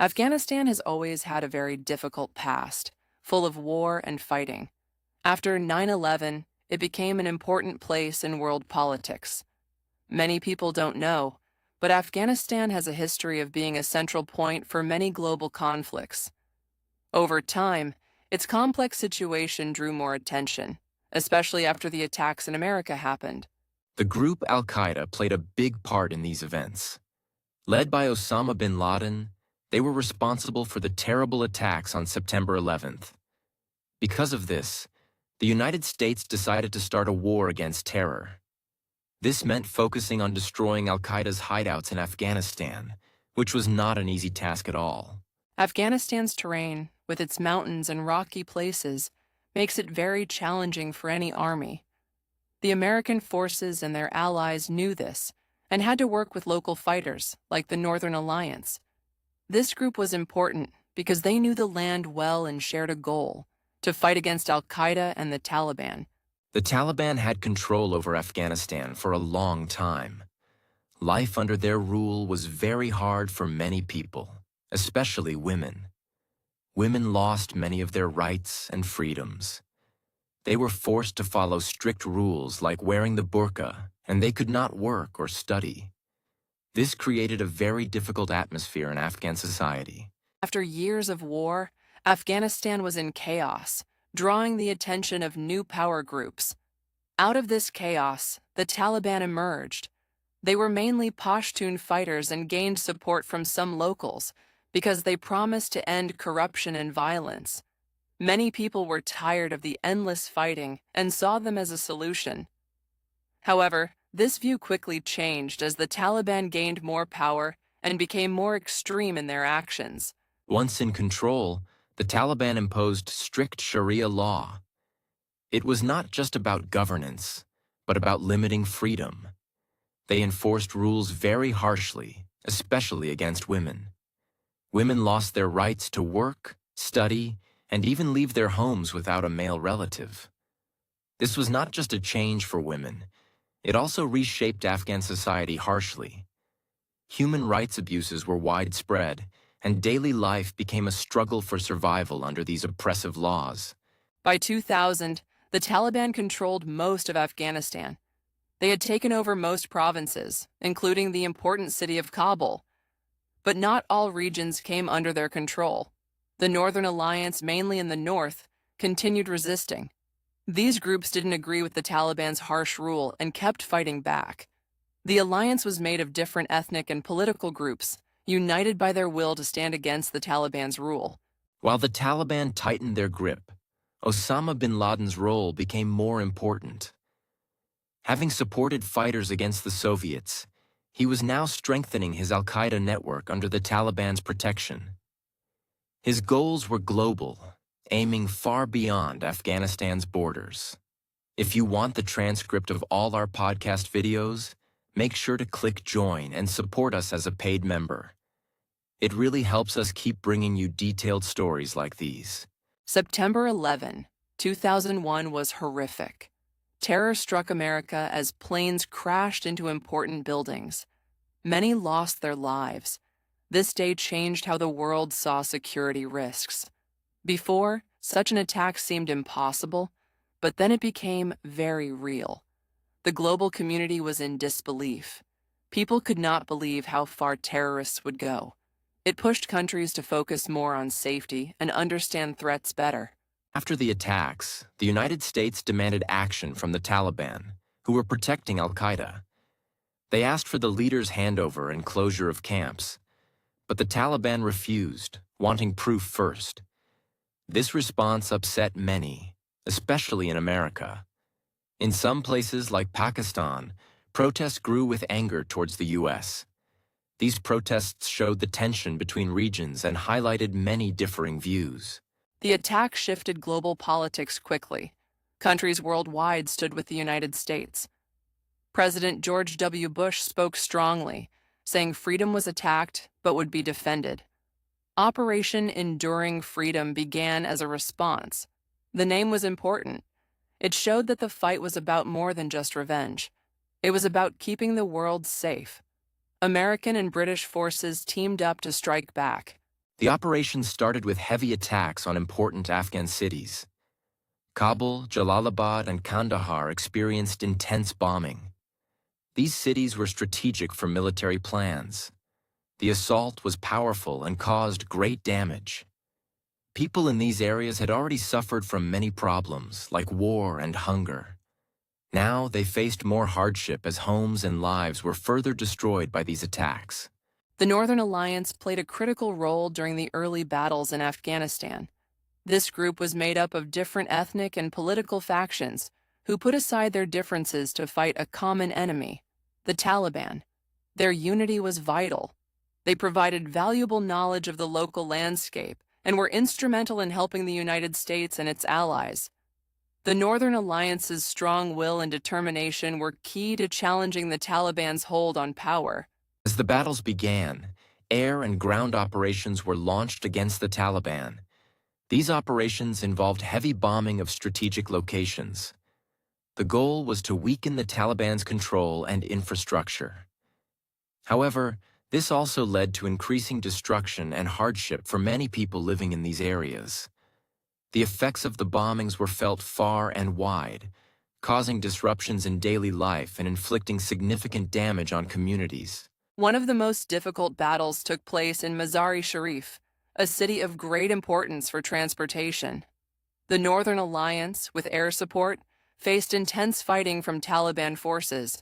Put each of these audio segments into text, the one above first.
Afghanistan has always had a very difficult past, full of war and fighting. After 9/11, it became an important place in world politics. Many people don't know, but Afghanistan has a history of being a central point for many global conflicts. Over time, its complex situation drew more attention, especially after the attacks in America happened. The group Al-Qaeda played a big part in these events. Led by Osama bin Laden, they were responsible for the terrible attacks on September 11th. Because of this, the United States decided to start a war against terror. This meant focusing on destroying Al-Qaeda's hideouts in Afghanistan, which was not an easy task at all. Afghanistan's terrain, with its mountains and rocky places, makes it very challenging for any army. The American forces and their allies knew this and had to work with local fighters, like the Northern Alliance. This group was important because they knew the land well and shared a goal: to fight against al-Qaeda and the Taliban. The Taliban had control over Afghanistan for a long time. Life under their rule was very hard for many people, especially women. Women lost many of their rights and freedoms. They were forced to follow strict rules like wearing the burqa, and they could not work or study. This created a very difficult atmosphere in Afghan society. After years of war, Afghanistan was in chaos, drawing the attention of new power groups. Out of this chaos, the Taliban emerged. They were mainly Pashtun fighters and gained support from some locals because they promised to end corruption and violence. Many people were tired of the endless fighting and saw them as a solution. However, this view quickly changed as the Taliban gained more power and became more extreme in their actions. Once in control, the Taliban imposed strict Sharia law. It was not just about governance, but about limiting freedom. They enforced rules very harshly, especially against women. Women lost their rights to work, study, and even leave their homes without a male relative. This was not just a change for women. It also reshaped Afghan society harshly. Human rights abuses were widespread, and daily life became a struggle for survival under these oppressive laws. By 2000, the Taliban controlled most of Afghanistan. They had taken over most provinces, including the important city of Kabul. But not all regions came under their control. The Northern Alliance, mainly in the north, continued resisting. These groups didn't agree with the Taliban's harsh rule and kept fighting back. The alliance was made of different ethnic and political groups, united by their will to stand against the Taliban's rule. While the Taliban tightened their grip, Osama bin Laden's role became more important. Having supported fighters against the Soviets, he was now strengthening his al-Qaeda network under the Taliban's protection. His goals were global, aiming far beyond Afghanistan's borders. If you want the transcript of all our podcast videos, make sure to click join and support us as a paid member. It really helps us keep bringing you detailed stories like these. September 11, 2001 was horrific. Terror struck America as planes crashed into important buildings. Many lost their lives. This day changed how the world saw security risks. Before, such an attack seemed impossible, but then it became very real. The global community was in disbelief. People could not believe how far terrorists would go. It pushed countries to focus more on safety and understand threats better. After the attacks, the United States demanded action from the Taliban, who were protecting al-Qaeda. They asked for the leaders' handover and closure of camps, but the Taliban refused, wanting proof first. This response upset many, especially in America. In some places like Pakistan, protests grew with anger towards the U.S. These protests showed the tension between regions and highlighted many differing views. The attack shifted global politics quickly. Countries worldwide stood with the United States. President George W. Bush spoke strongly, saying freedom was attacked but would be defended. Operation Enduring Freedom began as a response. The name was important. It showed that the fight was about more than just revenge. It was about keeping the world safe. American and British forces teamed up to strike back. The operation started with heavy attacks on important Afghan cities. Kabul, Jalalabad, and Kandahar experienced intense bombing. These cities were strategic for military plans. The assault was powerful and caused great damage. People in these areas had already suffered from many problems, like war and hunger. Now they faced more hardship as homes and lives were further destroyed by these attacks. The Northern Alliance played a critical role during the early battles in Afghanistan. This group was made up of different ethnic and political factions who put aside their differences to fight a common enemy, the Taliban. Their unity was vital. They provided valuable knowledge of the local landscape and were instrumental in helping the United States and its allies. The Northern Alliance's strong will and determination were key to challenging the Taliban's hold on power. As the battles began, air and ground operations were launched against the Taliban. These operations involved heavy bombing of strategic locations. The goal was to weaken the Taliban's control and infrastructure. However, this also led to increasing destruction and hardship for many people living in these areas. The effects of the bombings were felt far and wide, causing disruptions in daily life and inflicting significant damage on communities. One of the most difficult battles took place in Mazar-e-Sharif, a city of great importance for transportation. The Northern Alliance, with air support, faced intense fighting from Taliban forces.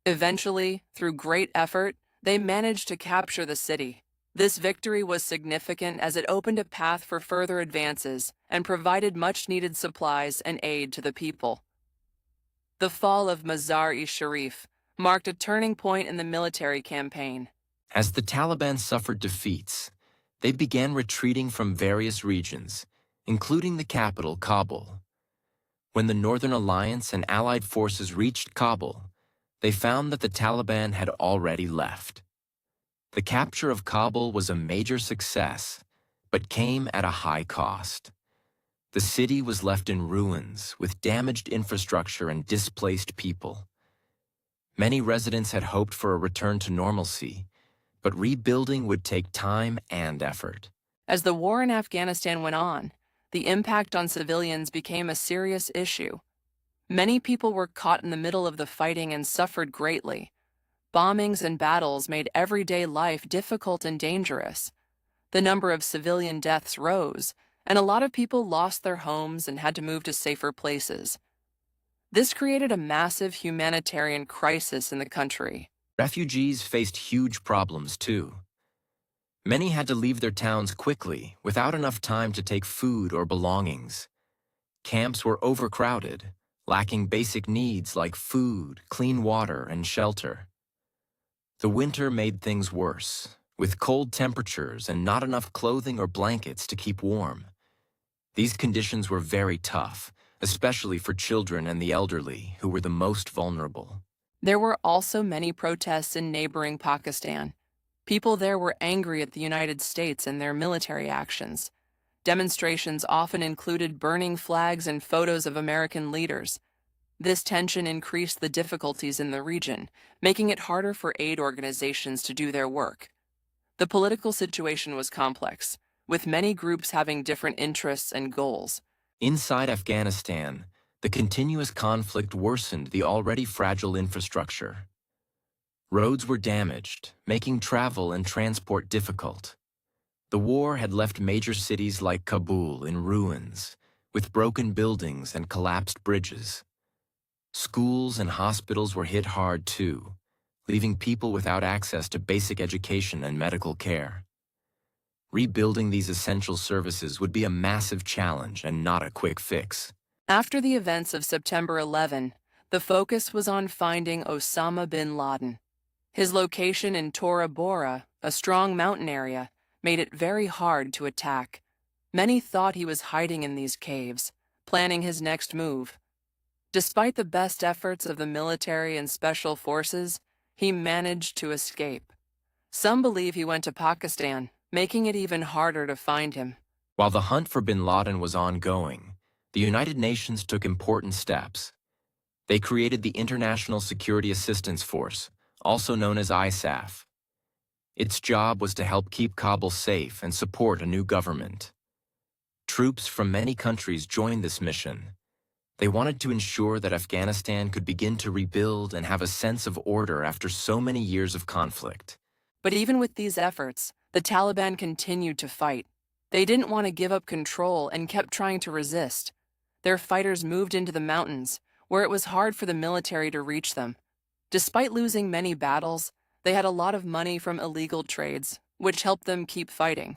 Eventually, through great effort, they managed to capture the city. This victory was significant as it opened a path for further advances and provided much-needed supplies and aid to the people. The fall of Mazar-e-Sharif marked a turning point in the military campaign. As the Taliban suffered defeats, they began retreating from various regions, including the capital, Kabul. When the Northern Alliance and allied forces reached Kabul, they found that the Taliban had already left. The capture of Kabul was a major success, but came at a high cost. The city was left in ruins, with damaged infrastructure and displaced people. Many residents had hoped for a return to normalcy, but rebuilding would take time and effort. As the war in Afghanistan went on, the impact on civilians became a serious issue. Many people were caught in the middle of the fighting and suffered greatly. Bombings and battles made everyday life difficult and dangerous. The number of civilian deaths rose, and a lot of people lost their homes and had to move to safer places. This created a massive humanitarian crisis in the country. Refugees faced huge problems too. Many had to leave their towns quickly, without enough time to take food or belongings. Camps were overcrowded, lacking basic needs like food, clean water, and shelter. The winter made things worse, with cold temperatures and not enough clothing or blankets to keep warm. These conditions were very tough, especially for children and the elderly, who were the most vulnerable. There were also many protests in neighboring Pakistan. People there were angry at the United States and their military actions. Demonstrations often included burning flags and photos of American leaders. This tension increased the difficulties in the region, making it harder for aid organizations to do their work. The political situation was complex, with many groups having different interests and goals. Inside Afghanistan, the continuous conflict worsened the already fragile infrastructure. Roads were damaged, making travel and transport difficult. The war had left major cities like Kabul in ruins, with broken buildings and collapsed bridges. Schools and hospitals were hit hard too, leaving people without access to basic education and medical care. Rebuilding these essential services would be a massive challenge and not a quick fix. After the events of September 11, the focus was on finding Osama bin Laden. His location in Tora Bora, a strong mountain area, made it very hard to attack. Many thought he was hiding in these caves, planning his next move. Despite the best efforts of the military and special forces, he managed to escape. Some believe he went to Pakistan, making it even harder to find him. While the hunt for bin Laden was ongoing, the United Nations took important steps. They created the International Security Assistance Force, also known as ISAF. Its job was to help keep Kabul safe and support a new government. Troops from many countries joined this mission. They wanted to ensure that Afghanistan could begin to rebuild and have a sense of order after so many years of conflict. But even with these efforts, the Taliban continued to fight. They didn't want to give up control and kept trying to resist. Their fighters moved into the mountains, where it was hard for the military to reach them. Despite losing many battles, they had a lot of money from illegal trades, which helped them keep fighting.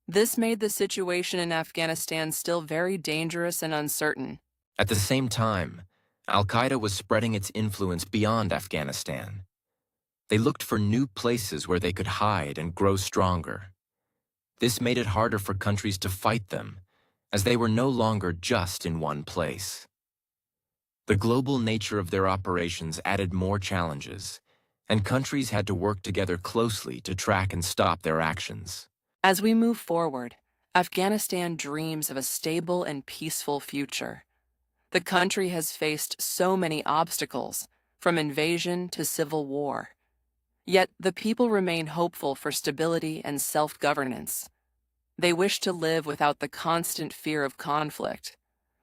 This made the situation in Afghanistan still very dangerous and uncertain. At the same time, Al-Qaeda was spreading its influence beyond Afghanistan. They looked for new places where they could hide and grow stronger. This made it harder for countries to fight them, as they were no longer just in one place. The global nature of their operations added more challenges, and countries had to work together closely to track and stop their actions. As we move forward, Afghanistan dreams of a stable and peaceful future. The country has faced so many obstacles, from invasion to civil war. Yet the people remain hopeful for stability and self-governance. They wish to live without the constant fear of conflict.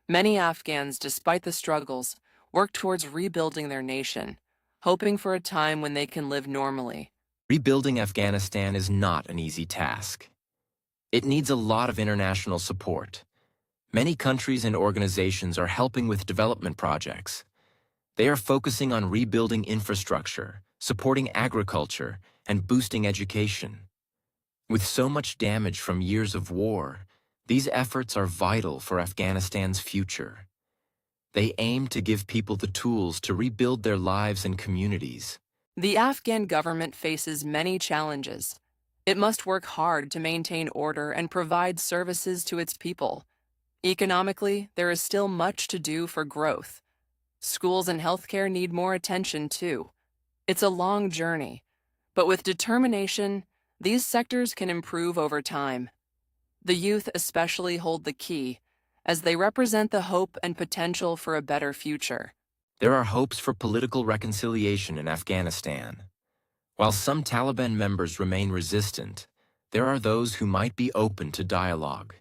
Many Afghans, despite the struggles, work towards rebuilding their nation, hoping for a time when they can live normally. Rebuilding Afghanistan is not an easy task. It needs a lot of international support. Many countries and organizations are helping with development projects. They are focusing on rebuilding infrastructure, supporting agriculture, and boosting education. With so much damage from years of war, these efforts are vital for Afghanistan's future. They aim to give people the tools to rebuild their lives and communities. The Afghan government faces many challenges. It must work hard to maintain order and provide services to its people. Economically, there is still much to do for growth. Schools and healthcare need more attention, too. It's a long journey, but with determination, these sectors can improve over time. The youth especially hold the key, as they represent the hope and potential for a better future. There are hopes for political reconciliation in Afghanistan. While some Taliban members remain resistant, there are those who might be open to dialogue.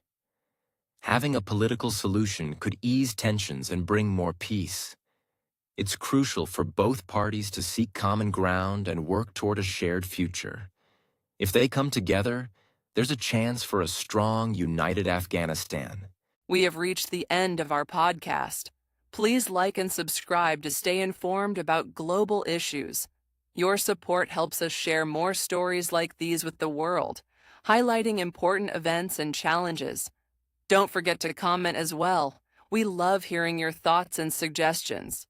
Having a political solution could ease tensions and bring more peace. It's crucial for both parties to seek common ground and work toward a shared future. If they come together, there's a chance for a strong, united Afghanistan. We have reached the end of our podcast. Please like and subscribe to stay informed about global issues. Your support helps us share more stories like these with the world, highlighting important events and challenges. Don't forget to comment as well. We love hearing your thoughts and suggestions.